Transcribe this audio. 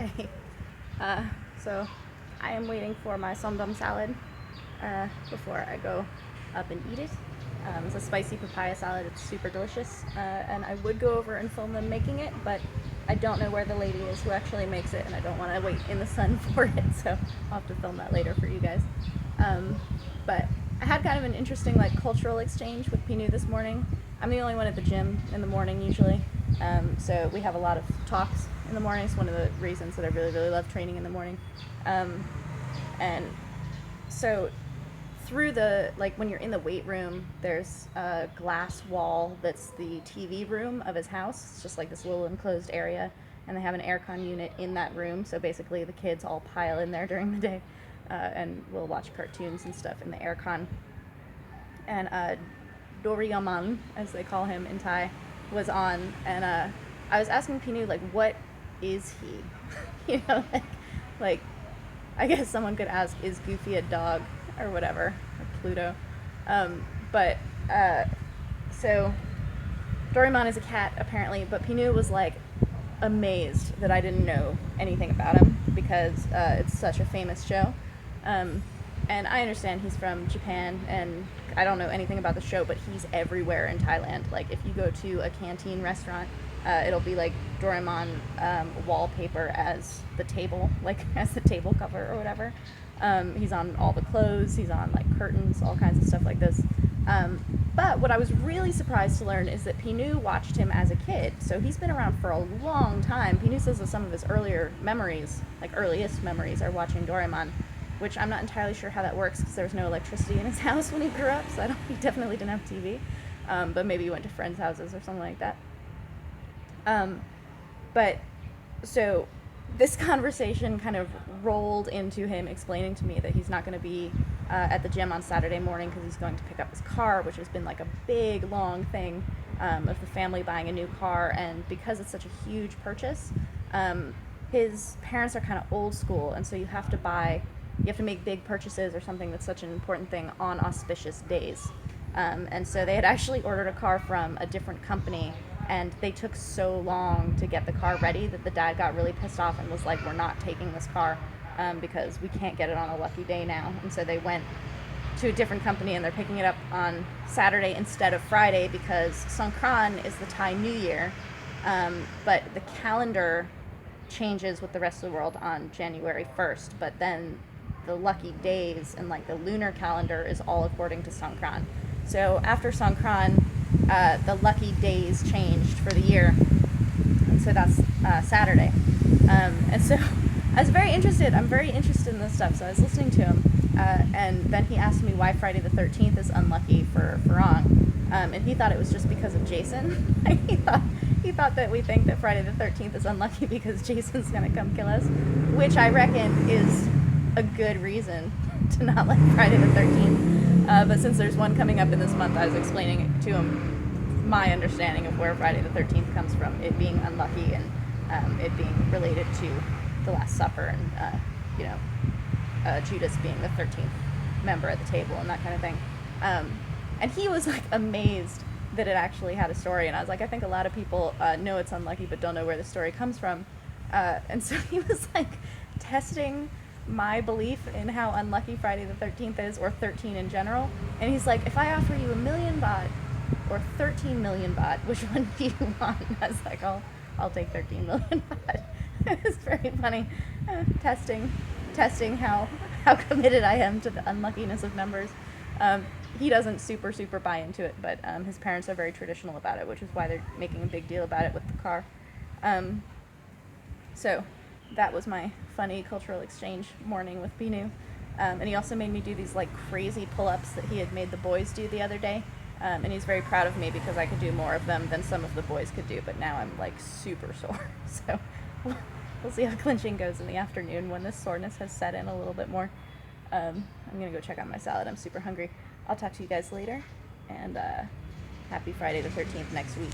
Hey, uh, so I am waiting for my somdum salad before I go up and eat it. It's a spicy papaya salad. It's super delicious, and I would go over and film them making it, but I don't know where the lady is who actually makes it, and I don't want to wait in the sun for it, so I'll have to film that later for you guys. But I had kind of an interesting cultural exchange with Pinu this morning. I'm the only one at the gym in the morning usually, so we have a lot of talks in the morning. It's one of the reasons that I really, really love training in the morning. And so through when you're in the weight room, there's a glass wall that's the TV room of his house. It's just like this little enclosed area, and they have an aircon unit in that room. So basically, the kids all pile in there during the day, and we'll watch cartoons and stuff in the aircon. And Doreamon, as they call him in Thai, was on, and I was asking Pinu what is he? Like I guess someone could ask, is Goofy a dog or whatever, or Pluto? But so Doraemon is a cat apparently, but Pinu was amazed that I didn't know anything about him because it's such a famous show. And I understand he's from Japan, and I don't know anything about the show, but he's everywhere in Thailand. If you go to a canteen restaurant, it'll be Doraemon wallpaper as the table, as the table cover or whatever. He's on all the clothes, he's on curtains, all kinds of stuff like this. But what I was really surprised to learn is that Pinu watched him as a kid, so he's been around for a long time. Pinu says that some of his earliest memories are watching Doraemon, which I'm not entirely sure how that works because there was no electricity in his house when he grew up, so he definitely didn't have TV. But maybe he went to friends' houses or something like that. But so this conversation kind of rolled into him explaining to me that he's not going to be at the gym on Saturday morning because he's going to pick up his car, which has been a big, long thing of the family buying a new car. And because it's such a huge purchase, his parents are kind of old school, and so you have to make big purchases or something that's such an important thing on auspicious days. And so they had actually ordered a car from a different company, and they took so long to get the car ready that the dad got really pissed off and was like, we're not taking this car because we can't get it on a lucky day now. And so they went to a different company, and they're picking it up on Saturday instead of Friday because Songkran is the Thai New Year, but the calendar changes with the rest of the world on January 1st, but then the lucky days and the lunar calendar is all according to Songkran. So after Songkran, the lucky days changed for the year, and so that's Saturday. And so I was very interested. I'm very interested in this stuff, so I was listening to him, and then he asked me why Friday the 13th is unlucky for Farang, and he thought it was just because of Jason. He thought that we think that Friday the 13th is unlucky because Jason's gonna come kill us, which I reckon is a good reason to not like Friday the 13th. But since there's one coming up in this month, I was explaining it to him, my understanding of where Friday the 13th comes from, it being unlucky and it being related to the Last Supper and Judas being the 13th member at the table and that kind of thing. And he was amazed that it actually had a story, and I was I think a lot of people know it's unlucky but don't know where the story comes from. And so he was testing my belief in how unlucky Friday the 13th is, or 13 in general. And he's if I offer you 1,000,000 baht or 13 million baht, which one do you want? And I was I'll take 13 million baht. It was very funny. Testing how committed I am to the unluckiness of numbers. He doesn't super buy into it, but his parents are very traditional about it, which is why they're making a big deal about it with the car. So that was my funny cultural exchange morning with Pinu. And he also made me do these crazy pull-ups that he had made the boys do the other day. And he's very proud of me because I could do more of them than some of the boys could do, but now I'm super sore. So we'll see how clinching goes in the afternoon when this soreness has set in a little bit more. I'm gonna go check out my salad. I'm super hungry. I'll talk to you guys later, and happy Friday the 13th next week.